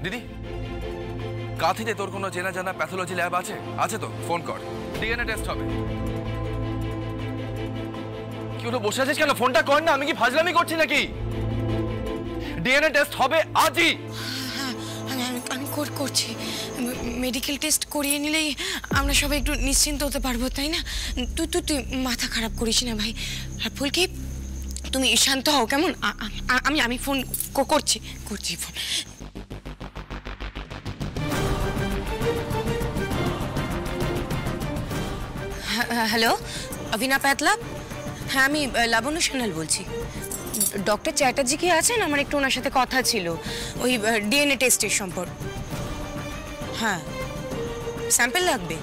দিদি, কাঁথিতে তোর কোনো চেনা জানা প্যাথোলজি ল্যাব আছে? আছে তো, ফোন কর, ডিএনএ টেস্ট হবে। কি হলো, বসে আছিস কেন? ফোনটা কর না। আমি কি ফাজলামি করছি নাকি? ডিএনএ টেস্ট হবে আজই। আমি করছি। মেডিকেল টেস্ট করিয়ে নিলেই আমরা সবাই একটু নিশ্চিন্ত হতে পারবো, তাই না? তুই মাথা খারাপ করিস না ভাই। আর ফুলকি, তুমি শান্ত হও কেমন? আমি ফোন করছি ফোন। Hello, অভিনা path-lab? হ্যাঁ, আমি লাবণ্য সান্যাল বলছি। ডক্টর চ্যাটার্জি কি আছেন? আমার একটু ওনার সাথে কথা ছিল ওই ডিএনএ টেস্টের সম্পর্ক। হ্যাঁ, স্যাম্পল লাগবে।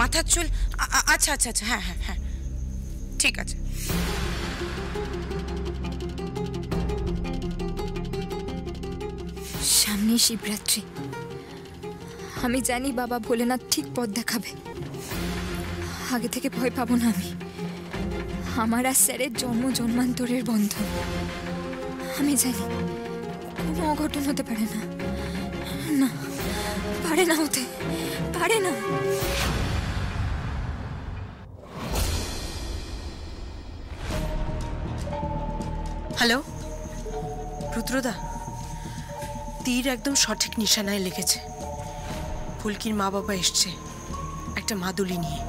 মাথার চুল? আচ্ছা, হ্যাঁ, ঠিক আছে। সামনে শিবরাত্রি। আমি জানি বাবা ভোলেনাথ ঠিক পথ দেখাবে। আগে থেকে ভয় পাবো না আমি। আমার আর স্যারের জন্মান্তরের বন্ধন। আমি জানি কোনো অঘটন হতে পারে না। না, পারে না হতে, পারে না। হ্যালো রুদ্রদা, তীর একদম সঠিক নিশানায় লেগেছে। ফুলকির মা বাবা এসছে একটা মাদুলি নিয়ে।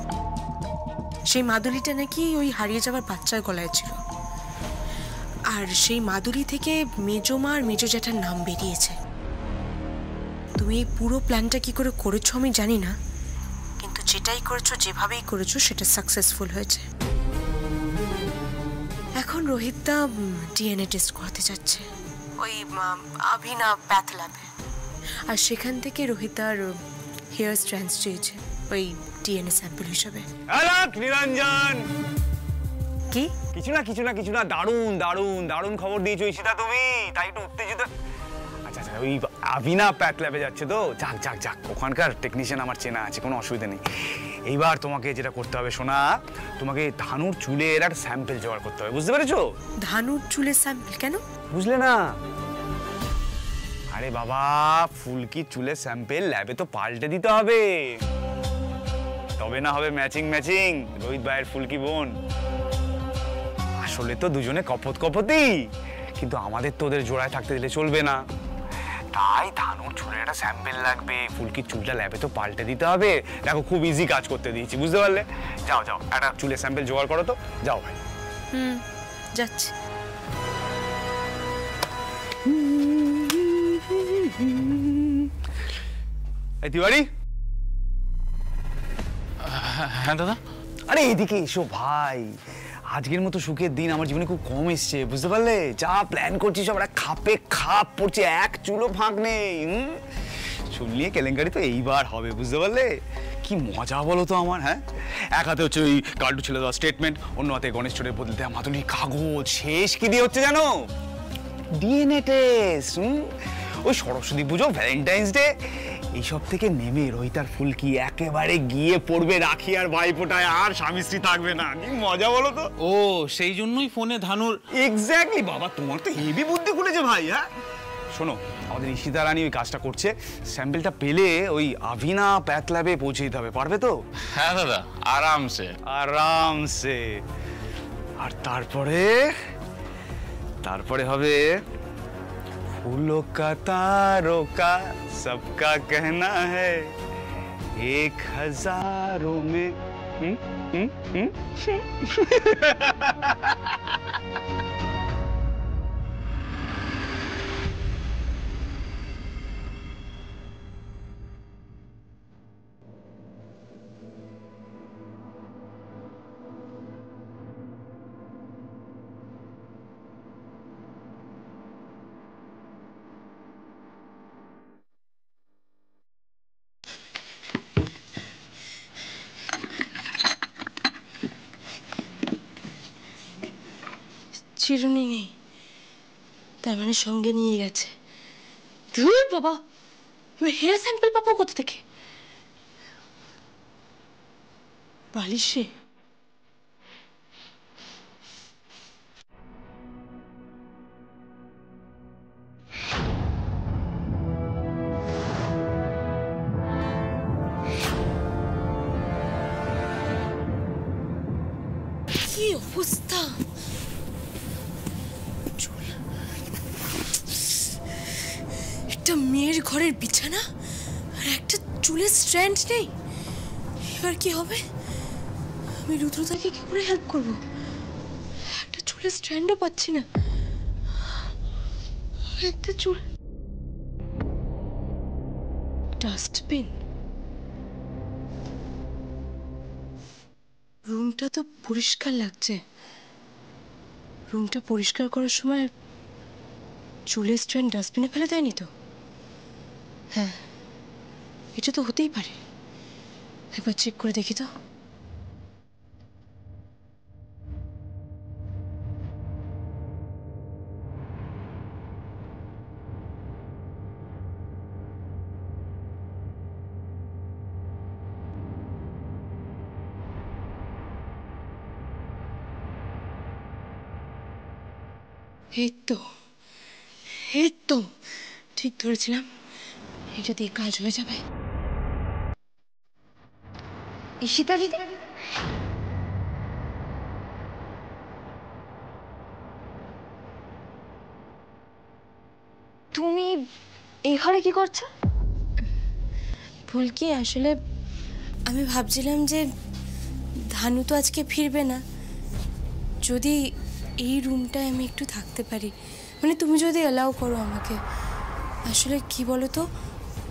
সেই মাদুলিটা নাকি ওই হারিয়ে যাওয়ার বাচ্চার গলায় ছিল। আর সেই মাদুলি থেকে মেজমা আর মেজো জ্যাঠার নাম বেরিয়েছে। তুমি এই পুরো প্ল্যানটা কি করে করেছো আমি জানি না, কিন্তু যেটাই করেছো, যেভাবেই করেছো, সেটা সাকসেসফুল হয়েছে। এখন রোহিতদা ডিএনএ টেস্ট করাতে যাচ্ছে ওই অভিনা প্যাথ-ল্যাবে। আর সেখান থেকে রোহিতার হেয়ার স্ট্র্যান্ডস চেয়েছে ওই ডিএনএ স্যাম্পল হিসেবে। নিরঞ্জন, কি? কিছু না, দারুণ খবর দিয়েছো ঈশিতা তুমি। তাই একটু উত্তেজিত। আচ্ছা, ওই অভিনা প্যাথ-ল্যাবে যাচ্ছে তো? যাক, ওখানকার টেকনিশিয়ান আমার চেনা আছে, কোনো অসুবিধা নেই। এইবার তোমাকে যেটা করতে হবে সোনা, তোমাকে ধানুর চুলের একটা স্যাম্পল জোগাড় করতে হবে, বুঝতে পেরেছো? ধানুর চুলের স্যাম্পল কেন? বুঝলে না? আরে বাবা, ফুলকি চুলের স্যাম্পল ল্যাবে তো পাল্টে দিতে হবে, তবে না হবে ম্যাচিং। রোহিত ভাইয়ের ফুলকি বোন আসলে তো দুজনে কপতি, কিন্তু আমাদের তো ওদের জোড়ায় থাকতে দিলে চলবে না। তাই ধানুর চুলের একটা স্যাম্পল লাগবে, ফুলকির চুলটা ল্যাবে তো পাল্টে দিতে হবে। দেখো, খুব ইজি কাজ করতে দিয়েছি, বুঝতে পারলে? যাও একটা চুলের স্যাম্পল জোগাড় করো তো, যাও ভাই। যাচ্ছি। এই তিওয়ারি। হ্যাঁ দাদা। আরে এদিকে এসো ভাই, আজকের মতো সুখের দিন আমার জীবনে খুব কম এসছে, বুঝতে পারলে? যা প্ল্যান করছি সব একটা খাপে খাপ পড়ছে, এক চুলো ফাঁক নেই। চুল নিয়ে কেলেঙ্কারি তো এইবার হবে, বুঝতে পারলে? কি মজা বলো তো আমার। হ্যাঁ, এক হাতে হচ্ছে ওই কার্ডু ছেলে দেওয়া স্টেটমেন্ট, অন্য হাতে গণেশ চোরের বদলে দেওয়া মাদুলির কাগজ, শেষ কি দিয়ে হচ্ছে জানো? DNA test. ওই সরস্বতী পুজো, ভ্যালেন্টাইন্স ডে, এইসব থেকে নেমে রোহিতার ফুলকি একেবারে গিয়ে পড়বে রাখি আর ভাইফোঁটায়, আর স্বামী স্ত্রী থাকবে না। কি মজা বলো তো? ও, সেই জন্যই ফোনে ধানুর। এক্স্যাক্টলি বাবা, তোমার তো হেভি বুদ্ধি খুলেছে ভাই। হ্যাঁ শোনো, আমাদের ঈশিতা রানী ওই কাজটা করছে, স্যাম্পলটা পেলে ওই অভিনা প্যাথ-ল্যাবে পৌঁছে দিতে হবে, পারবে তো? হ্যাঁ দাদা, আরামসে। আর তারপরে হবে फूलों का तारों का सबका कहना है 1000 में। চিরুনি নেই, তার মানে সঙ্গে নিয়ে গেছে। ধুর বাবা, হেয়ার স্যাম্পল পাবো কোথা থেকে? বালিশে? অবস্থা! চুল, একটা মেয়ের ঘরের বিছানা আর একটা চুলের স্ট্র্যান্ড নেই। এবার কি হবে? আমি রুদ্রদাকে কি করে হেল্প করবো? একটা চুলের স্ট্র্যান্ডও পাচ্ছি না। একটা চুল, ডাস্টবিন। রুমটা তো পরিষ্কার লাগছে। রুমটা পরিষ্কার করার সময় চুলের স্ট্র্যান্ড ডাস্টবিনে ফেলে দেয়নি তো? হ্যাঁ, এটা তো হতেই পারে। একবার চেক করে দেখি তো। এই তো, এই তো, ঠিক ধরেছিলাম। এটা দিয়ে কাজ হয়ে যাবে। ঈশিতা দিদি, তুমি এই ঘরে কি করছো? ফুলকি, আসলে আমি ভাবছিলাম যে ধানু তো আজকে ফিরবে না, যদি এই রুমটায় আমি একটু থাকতে পারি, মানে তুমি যদি অ্যালাউ করো আমাকে। আসলে কি বলো তো,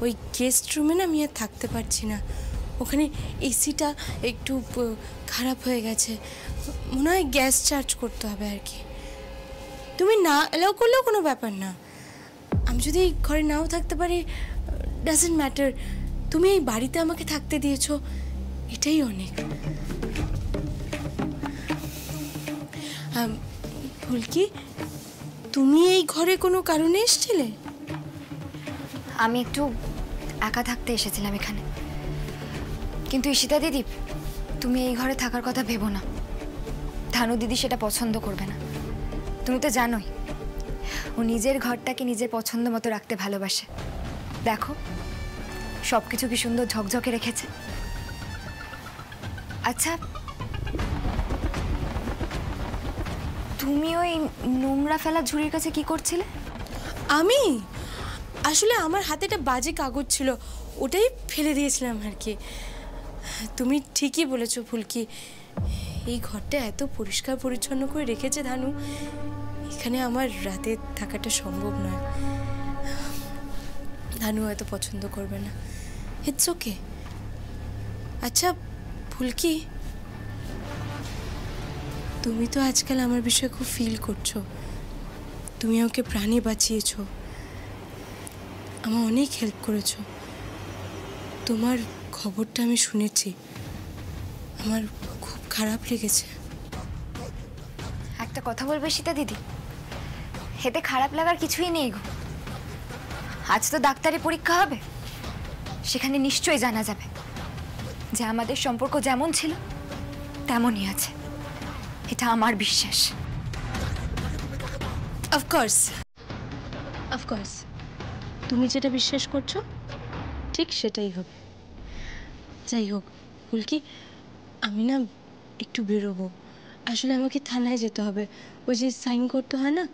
ওই গেস্ট রুমে না আমি আর থাকতে পারছি না। ওখানে এসিটা একটু খারাপ হয়ে গেছে, মনে হয় গ্যাস চার্জ করতে হবে আর কি। তুমি না অ্যালাউ করলেও কোনো ব্যাপার না। আমি যদি এই ঘরে নাও থাকতে পারি, ডাজন্ট ম্যাটার। তুমি এই বাড়িতে আমাকে থাকতে দিয়েছো, এটাই অনেক। ফুলকি, তুমি এই ঘরে কোনো কারণে এসেছিলে? আমি একটু একা থাকতে এসেছিলাম এখানে। কিন্তু ঈশিতা দিদি, তুমি এই ঘরে থাকার কথা ভেবো না। ধানু দিদি সেটা পছন্দ করবে না। তুমি তো জানোই ও নিজের ঘরটাকে নিজের পছন্দ মতো রাখতে ভালোবাসে। দেখো সব কিছু কি সুন্দর ঝকঝকে রেখেছে। আচ্ছা, তুমি ওই নোংরা ফেলা ঝুড়ির কাছে কি করছিলে? আমি আসলে আমার হাতে একটা বাজে কাগজ ছিল, ওটাই ফেলে দিয়েছিলাম আর কি। তুমি ঠিকই বলেছো ফুলকি, এই ঘরটা এত পরিষ্কার পরিচ্ছন্ন করে রেখেছে ধানু, এখানে আমার রাতে থাকাটা সম্ভব নয়। ধানু হয়তো পছন্দ করবে না, ইটস ওকে। আচ্ছা ফুলকি, তুমি তো আজকাল আমার বিষয়ে খুব ফিল করছো। তুমি ওকে প্রাণে বাঁচিয়েছো, আমার অনেক হেল্প করেছো। তোমার খবরটা আমি শুনেছি, আমার খুব খারাপ লেগেছে। একটা কথা বলবে সীতা দিদি, এতে খারাপ লাগার কিছুই নেই গো। আজ তো ডাক্তারি পরীক্ষা হবে, সেখানে নিশ্চয়ই জানা যাবে যে আমাদের সম্পর্ক যেমন ছিল তেমনই আছে। এটা আমার বিশ্বাস। অফকোর্স, অফকোর্স, তুমি যেটা বিশ্বাস করছো ঠিক সেটাই হবে। যাই হোক ফুলকি, আমি না একটু বেরোবো। আসলে আমাকে থানায় যেতে হবে, ওই যে সাইন করতে হয় না।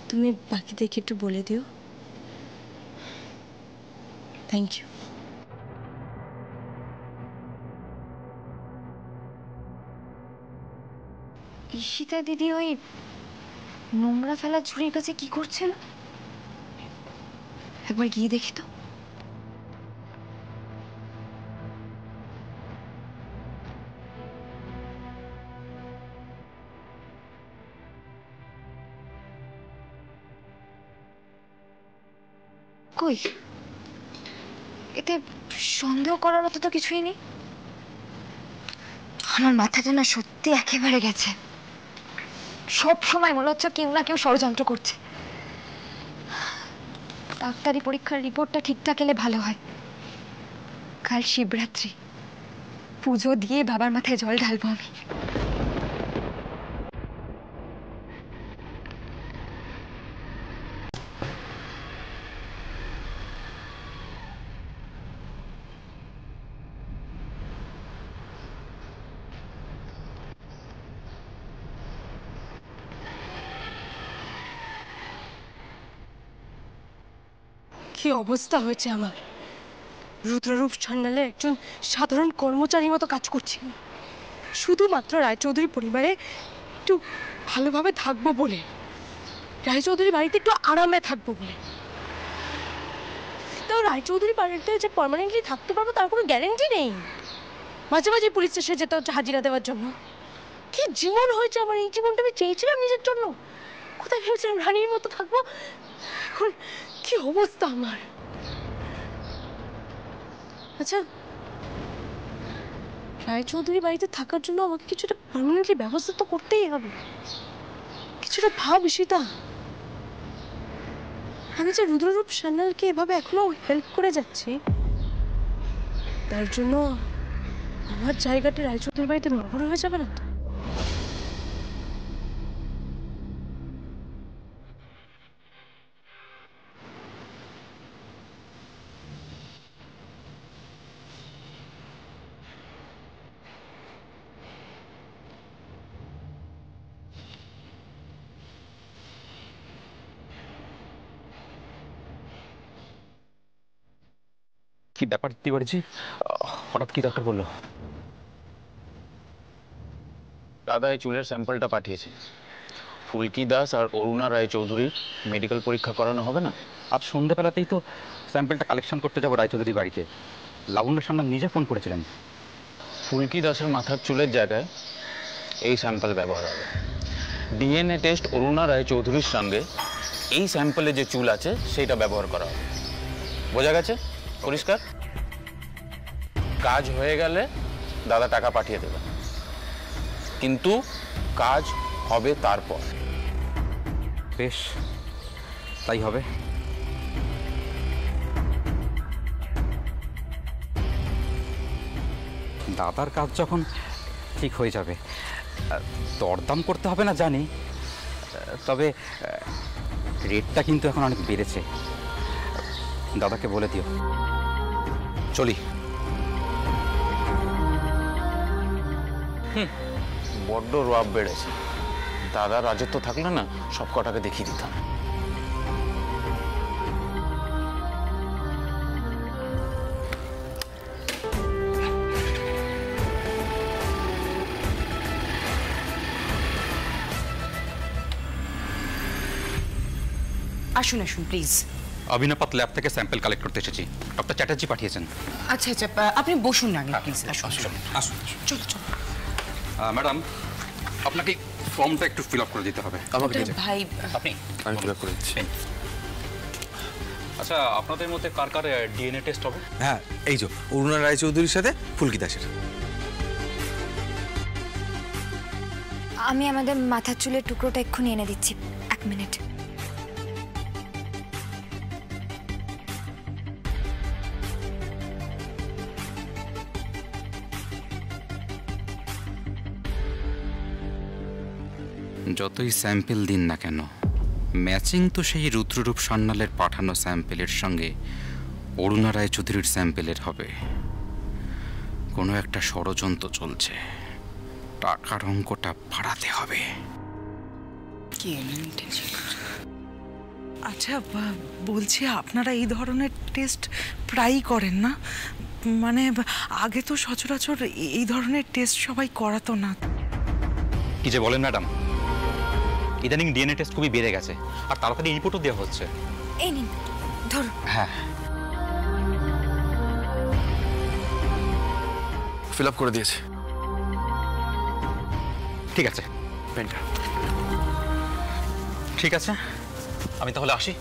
তুমি বাকিদেরকে একটু বলে দিও। Thank you. ঈশিতা দিদি ওই নোংরা ফেলা ঝুড়ির কাছে কি করছিল? একবার গিয়ে দেখি তো। কই, এতে সন্দেহ করার মতো তো কিছুই নেই। আমার মাথাটা না সত্যি একেবারে গেছে। সব সময় মনে হচ্ছে কেউ না কেউ ষড়যন্ত্র করছে। ডাক্তারি পরীক্ষার রিপোর্টটা ঠিকঠাক এলে ভালো হয়। কাল শিবরাত্রি, পুজো দিয়ে বাবার মাথায় জল ঢালবো আমি। কি অবস্থা হয়েছে আমার। রুদ্ররূপ সান্যালে একজন সাধারণ কর্মচারীর মতো কাজ করছি, শুধুমাত্র রায়চৌধুরী পরিবারে একটু ভালোভাবে থাকবো বলে, রায়চৌধুরী বাড়িতে একটু আরামে থাকবো বলে। তাও রায়চৌধুরী বাড়িতে যে পার্মানেন্টলি থাকতে পারবো তার কোনো গ্যারেন্টি নেই। মাঝে মাঝে পুলিশ স্টেশনে যেতে হচ্ছে হাজিরা দেওয়ার জন্য। কি জীবন হয়েছে আমার, এই জীবনটা আমি চেয়েছিলাম নিজের জন্য। কোথায় ভেবেছিলাম রানীর মতো থাকবো, এখন কি অবস্থা আমার। আচ্ছা, রায়চৌধুরী বাড়িতে থাকার জন্য আমাকে কিছুটা পার্মানেন্টলি ব্যবস্থা তো করতেই হবে। কিছুটা ভাব সেটা। আমি যে রুদ্ররূপ সান্যালকে এভাবে এখনো হেল্প করে যাচ্ছি, তার জন্য আমার জায়গাটা রায়চৌধুরী বাড়িতে নড়বড় হয়ে যাবে না তো? কি ব্যাপার তিওয়ারিজি, হঠাৎ কি দরকার বললো? দাদা এই চুলের স্যাম্পলটা পাঠিয়েছে। ফুলকি দাস আর অরুণা রায়চৌধুরীর মেডিকেল পরীক্ষা করানো হবে না? আজ সন্ধ্যাবেলাতেই তো স্যাম্পলটা কালেকশন করতে যাবো রায়চৌধুরী বাড়িতে। লাবণ্য সান্যাল নিজে ফোন করেছিলেন। ফুলকি দাসের মাথার চুলের জায়গায় এই স্যাম্পল ব্যবহার হবে। ডিএনএ টেস্ট অরুণা রায়চৌধুরীর সঙ্গে এই স্যাম্পলে যে চুল আছে সেইটা ব্যবহার করা হবে। বোঝা গেছে? পরিষ্কার? কাজ হয়ে গেলে দাদা টাকা পাঠিয়ে দেবে, কিন্তু কাজ হবে তারপর। বেশ, তাই হবে। দাদার কাজ যখন ঠিক হয়ে যাবে, দরদাম করতে হবে না জানি, তবে রেটটা কিন্তু এখন অনেক বেড়েছে। দাদাকে বলে দিও। চলি। বড্ড রব বেড়েছে। দাদার রাজত্ব থাকলে না সব কটাকে দেখিয়ে দিতাম। আসুন আসুন প্লিজ। অভিনপাত ল্যাব থেকে স্যাম্পল কালেক্ট করতে এসেছি। ডক্টর চ্যাটার্জি পাঠিয়েছেন। আচ্ছা আচ্ছা, আপনি বসুন না আগে প্লিজ। আসুন আসুন। চলো চলো। ম্যাডাম, আপনাকে ফর্মটা একটু ফিল আপ করে দিতে হবে। ভাই আপনি? আমি ফিল আপ করে দিচ্ছি। আচ্ছা, আপনাদের মধ্যে কার কার ডিএনএ টেস্ট হবে? হ্যাঁ, এই যে অরুণা রায়চৌধুরীর সাথে ফুলকি দাসের। আমি আমাদের মাথার চুলের টুকরোটা এক্ষুনি এনে দিচ্ছি, 1 মিনিট। যতই স্যাম্পল দিন না কেন, ম্যাচিং তো সেই রুদ্ররূপ সান্যালের পাঠানো স্যাম্পেলের সঙ্গে অরুণা রায়চৌধুরীর স্যাম্পেলের হবে। কোনো একটা ষড়যন্ত্র চলছে, টাকার অঙ্কটা বাড়াতে হবে। কি টেনশন? আচ্ছা, বলছি আপনারা এই ধরনের টেস্ট প্রায়ই করেন না? মানে আগে তো সচরাচর এই ধরনের টেস্ট সবাই করাতো না। কি যে বলেন ম্যাডাম, ইদানিং ডিএনএ টেস্ট খুবই বেড়ে গেছে, আর তাড়াতাড়ি রিপোর্টও দেওয়া হচ্ছে। এই নিন, ধরুন। হ্যাঁ, ফিল আপ করে দিয়েছি। ঠিক আছে। পেনটা ঠিক আছে, আমি তাহলে আসি।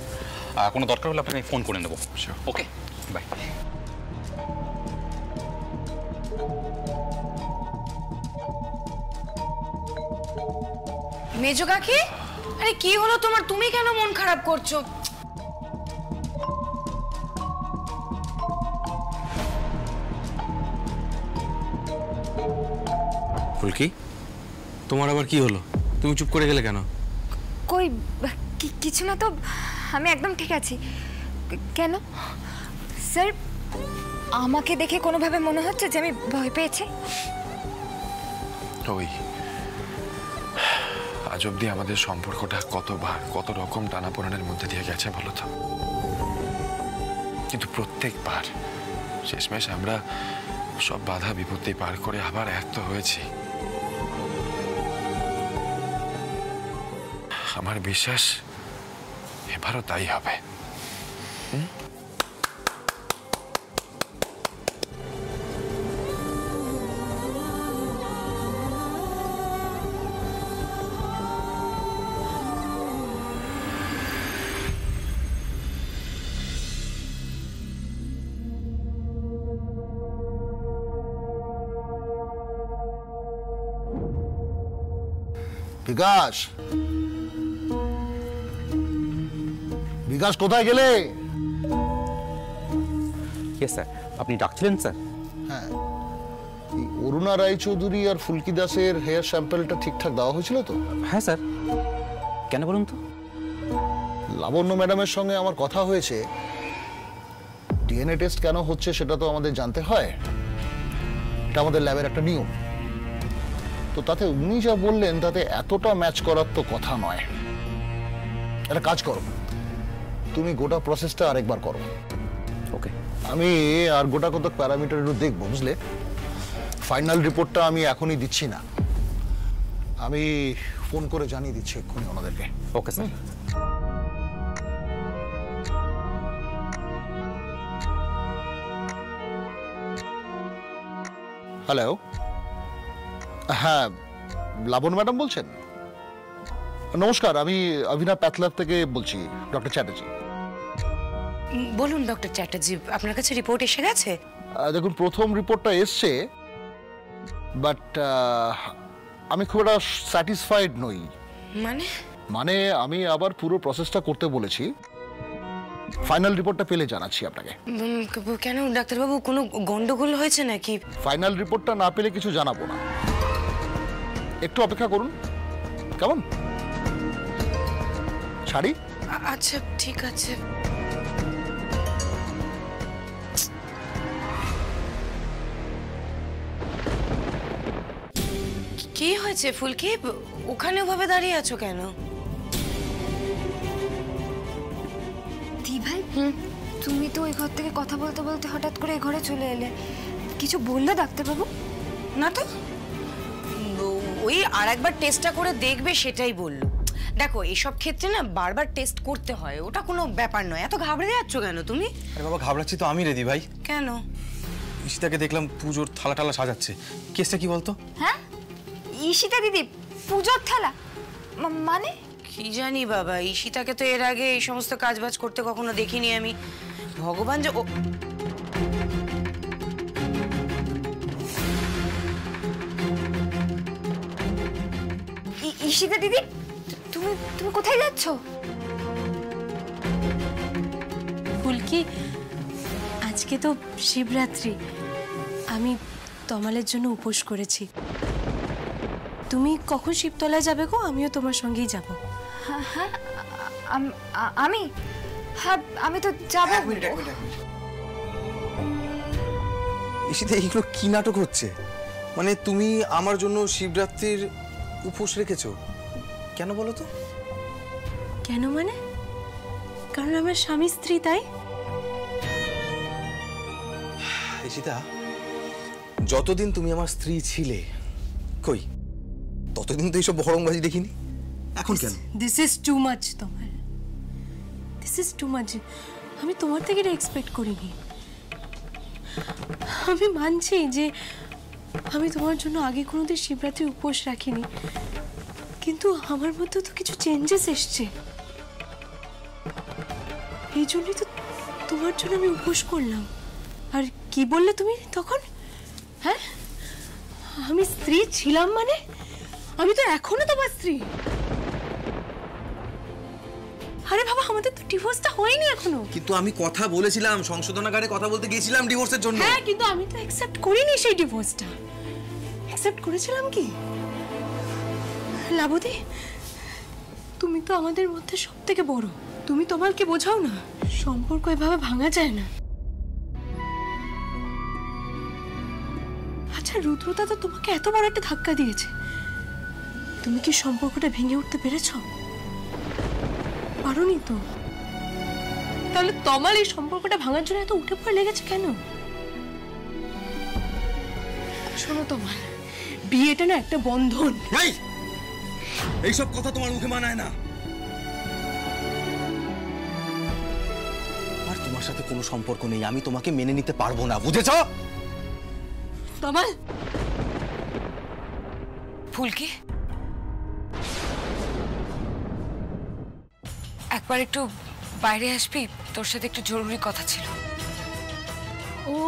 কোনো দরকার হলে আপনাকে ফোন করে নেবো। ওকে, বাই। মেজো কাকি, আরে কি হলো তোমার? তুমি কেন মন খারাপ করছো? ফুলকি, তোমার আবার কি হলো? তুমি চুপ করে গেলে কেন? কই, কিছু না তো, আমি একদম ঠিক আছি। কেন স্যার, আমাকে দেখে কোনোভাবে মনে হচ্ছে যে আমি ভয় পেয়েছি? ওই আজ অব্দি আমাদের সম্পর্কটা কতবার কত রকম টানাপোড়েনের মধ্যে দিয়ে গেছে বলো তো। কিন্তু প্রত্যেকবার শেষমেশ আমরা সব বাধা বিপত্তি পার করে আবার এক তো হয়েছি। আমার বিশ্বাস এবারও তাই হবে। বিকাশ, বিকাশ কোথায় গেলে? স্যার, আপনি ডাকছিলেন স্যার? হ্যাঁ, এই অরুণা রায়চৌধুরী আর ফুলকি দাসের হেয়ার স্যাম্পলটা ঠিকঠাক দেওয়া হয়েছিল তো? হ্যাঁ স্যার। কেন বলুন তো? লাবণ্য ম্যাডামের সঙ্গে আমার কথা হয়েছে। ডিএনএ টেস্ট কেন হচ্ছে সেটা তো আমাদের জানতে হয়, এটা আমাদের ল্যাবের একটা নিয়ম। তো তাতে উনি যা বললেন তাতে এতটা ম্যাচ করার তো কথা নয়। একটা কাজ করো, তুমি গোটা প্রসেসটা আরেকবার করো। ওকে। আমি আর গোটা কত প্যারামিটার একটু দেখবো, বুঝলে? ফাইনাল রিপোর্টটা আমি এখনই দিচ্ছি না, আমি ফোন করে জানিয়ে দিচ্ছি এক্ষুনি ওনাদেরকে। Okay sir. হ্যালো, হ্যাঁ লাবণ ম্যাডাম বলছেন? নমস্কার, আমি অভিনব প্যাথল্যাব থেকে বলছি, ডক্টর চ্যাটার্জি। বলুন ডক্টর চ্যাটার্জি, আপনার কাছে রিপোর্ট এসে গেছে? দেখুন, প্রথম রিপোর্টটা এসছে, বাট আমি খুব একটা স্যাটিসফাইড নই। মানে আমি আবার পুরো প্রসেসটা করতে বলেছি। ফাইনাল রিপোর্টটা পেলে জানাচ্ছি আপনাকে। কেন ডাক্তারবাবু, কোনো গন্ডগোল হয়েছে নাকি? ফাইনাল রিপোর্টটা না পেলে কিছু জানাবো না, একটু অপেক্ষা করুন, কেমন? ছাড়ি? আচ্ছা ঠিক আছে। কি হয়েছে ফুলকি? ওখানে ওভাবে দাঁড়িয়ে আছো কেন? দি ভাই, তুমি তো ওই ঘর থেকে কথা বলতে বলতে হঠাৎ করে এই ঘরে চলে এলে, কিছু বললো ডাক্তারবাবু? না তো, ওই আর একবার টেস্টটা করে দেখবে সেটাই বললো। দেখো, এইসব ক্ষেত্রে না বারবার টেস্ট করতে হয়, ওটা কোনো ব্যাপার নয়। এত ঘাবড়ে যাচ্ছ কেন তুমি? আরে বাবা, ঘাবড়াচ্ছি তো আমি রেদি ভাই। কেন? ঈশিতাকে দেখলাম পুজোর থালা টালা সাজাচ্ছে। কেসটা কি বলতো? হ্যাঁ, ঈশিতা দিদি পুজোর থালা মানে? কি জানি বাবা, ঈশিতাকে তো এর আগে এই সমস্ত কাজবাজ করতে কখনো দেখিনি আমি। ভগবান যে ঈশিতা দিদি, তুমি তুমি কোথায় যাচ্ছ? ফুলকি, আজকে তো শিবরাত্রি, আমি তমালের জন্য উপোস করেছি। তুমি কখন শিবতলায় যাবে গো? আমিও তোমার সঙ্গেই যাব। হ্যাঁ, আমি হ্যাঁ আমি তো যাব। ঈশিতা, এইগুলো কি নাটক হচ্ছে? মানে তুমি আমার জন্য শিবরাত্রির উপোস রেখেছো কেন বলো তো? কেন মানে? কারণ আমার স্বামী স্ত্রী, তাই। ঈশিতা, যতদিন তুমি আমার স্ত্রী ছিলে, কই ততদিন তো এইসব বহরংবাজি দেখিনি। এখন কেন? দিস ইজ টু মাচ তোমার, দিস ইজ টু মাচ। আমি তোমার থেকে এটা এক্সপেক্ট করিনি। আমি মানছি যে আমি তোমার জন্য আগে কোনোদিন শিবরাত্রি উপোস রাখিনি, কিন্তু আমার মধ্যে তো কিছু চেঞ্জেস এসছে। এই জন্যই তো তোমার জন্য আমি উপোস করলাম। আর কি বললে তুমি তখন? হ্যাঁ, আমি স্ত্রী ছিলাম মানে? আমি তো এখনো তোমার স্ত্রী। আরে বাবা, আমাদের তো ডিভোর্সটা হয়নি এখনো। কিন্তু আমি কথা বলেছিলাম, সংশোধনাগারে কথা বলতে গিয়েছিলাম ডিভোর্সের জন্য। হ্যাঁ, কিন্তু আমি তো অ্যাকসেপ্ট করিনি সেই ডিভোর্সটা। অ্যাকসেপ্ট করেছিলাম কি লাবতী? তুমি তো আমাদের মধ্যে সব থেকে বড়, তুমি তোমাকে বোঝাও না, সম্পর্ক এভাবে ভাঙা যায় না। আচ্ছা, রুদ্রতা তো তোমাকে এত বড় একটা ধাক্কা দিয়েছে, তুমি কি সম্পর্কটা ভেঙে উঠতে পেরেছ? পারোনি তো। তাহলে তমাল এই সম্পর্কটা ভাঙার জন্য এত উঠে পড়ে লেগেছে কেন? শোনো তমাল, বিয়েটা না একটা বন্ধন। এইসব কথা তোমার মুখে মানায় না। আর তোমার সাথে কোনো সম্পর্ক নেই, আমি তোমাকে মেনে নিতে পারবো না, বুঝেছ? তমাল, ফুলকি, একবার একটু বাইরে আসবি? তোর সাথে একটু জরুরি কথা ছিল। ও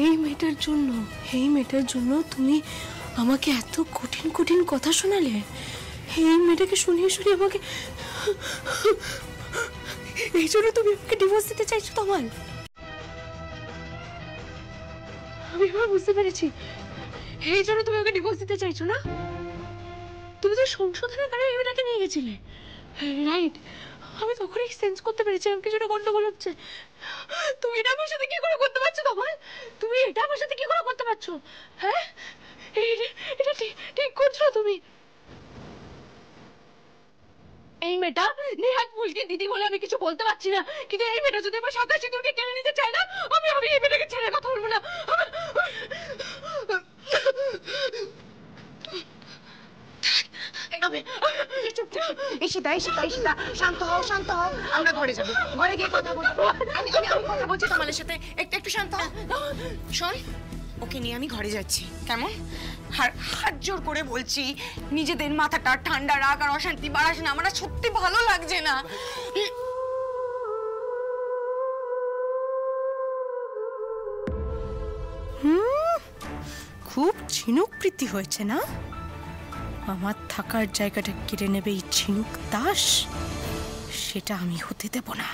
এই মেয়েটার জন্য তুমি আমাকে এত কঠিন কঠিন কথা শোনালে? এই মেয়েটাকে শুনিয়ে শুনিয়ে আমাকে, এই জন্য তুমি আমাকে ডিভোর্স দিতে চাইছো তমাল? আমি এবার বুঝতে পেরেছি, এই জন্য তুমি আমাকে ডিভোর্স দিতে চাইছো না? তুমি তো সংশোধনের কারণে এই মেয়েটাকে নিয়ে গেছিলে, রাইট? আমি তখনই সেন্স করতে পেরেছিলাম কিছুটা গন্ডগোল হচ্ছে। তুমি এটা আমার সাথে কি করে করতে পারছো তমাল? তুমি এটা আমার সাথে কি করে করতে পারছো? হ্যাঁ, এটা ঠিক করছো তুমি? এই মেয়েটা নেহাত ফুলকি দিদি বলে আমি কিছু বলতে পারছি না, কিন্তু এই মেয়েটা যদি আমার সাদা সিঁদুরকে কেড়ে নিতে চায় না, আমি এই মেয়েটাকে ছেড়ে কথা বলবো না। শান্ত হও, আমরা ঘরে যাবো, ঘরে গিয়ে কথা বলবো। আমি কথা বলছি তোমাদের সাথে, একটু শান্ত হও। শোন, ওকে নিয়ে আমি ঘরে যাচ্ছি, কেমন? হাত জোর করে বলছি, নিজেদের মাথাটা ঠান্ডা রাখ আর অশান্তি বাড়াস না, আমার সত্যি ভালো লাগছে না। খুব ঝিনুক প্রীতি হয়েছে না? আমার থাকার জায়গাটা কেড়ে নেবে এই ঝিনুক দাস, সেটা আমি হতে দেব না।